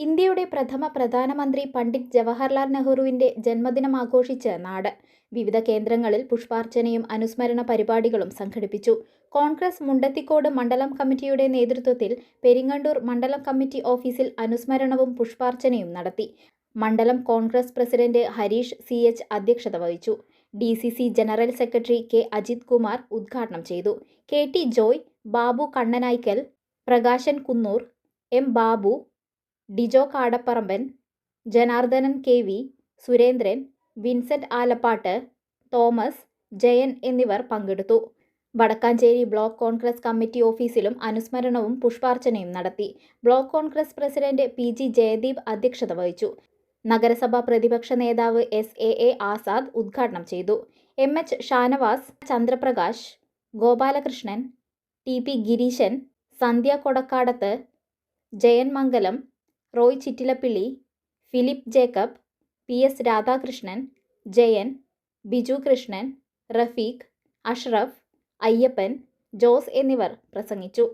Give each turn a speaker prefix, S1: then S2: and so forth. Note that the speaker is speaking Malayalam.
S1: ഇന്ത്യയുടെ പ്രഥമ പ്രധാനമന്ത്രി പണ്ഡിറ്റ് ജവഹർലാൽ നെഹ്റുവിന്റെ ജന്മദിനം ആഘോഷിച്ച് നാട്. വിവിധ കേന്ദ്രങ്ങളിൽ പുഷ്പാർച്ചനയും അനുസ്മരണ പരിപാടികളും സംഘടിപ്പിച്ചു. കോൺഗ്രസ് മുണ്ടത്തിക്കോട് മണ്ഡലം കമ്മിറ്റിയുടെ നേതൃത്വത്തിൽ പെരിങ്ങണ്ടൂർ മണ്ഡലം കമ്മിറ്റി ഓഫീസിൽ അനുസ്മരണവും പുഷ്പാർച്ചനയും നടത്തി. മണ്ഡലം കോൺഗ്രസ് പ്രസിഡന്റ് ഹരീഷ് CH അധ്യക്ഷത വഹിച്ചു. DCC general secretary K Ajith Kumar ഉദ്ഘാടനം ചെയ്തു. KT Joy, Babu Kannanaikkal, Prakashan Kunnoor, M Babu, Dijo Kadapparamban, Janardhanan KV, Surendran, Vincent Alappatt, Thomas, Jayan എന്നിവർ പങ്കെടുത്തു. വടക്കാഞ്ചേരി ബ്ലോക്ക് കോൺഗ്രസ് കമ്മിറ്റി ഓഫീസിലും അനുസ്മരണവും പുഷ്പാർച്ചനയും നടത്തി. Block Congress president PG Jayadeep അധ്യക്ഷത വഹിച്ചു. നഗരസഭാ പ്രതിപക്ഷ നേതാവ് SAA ആസാദ് ഉദ്ഘാടനം ചെയ്തു. MH Shanavas, Chandraprakash, Gopalakrishnan, TP Gireeshan, Sandhya Kodakkadath, Jayan Mangalam, Roy Chittilappilly, Philip Jacob, PS Radhakrishnan, Jayan, Biju Krishnan, Rafeeq, Ashraf, Ayyappan, Jose എന്നിവർ പ്രസംഗിച്ചു.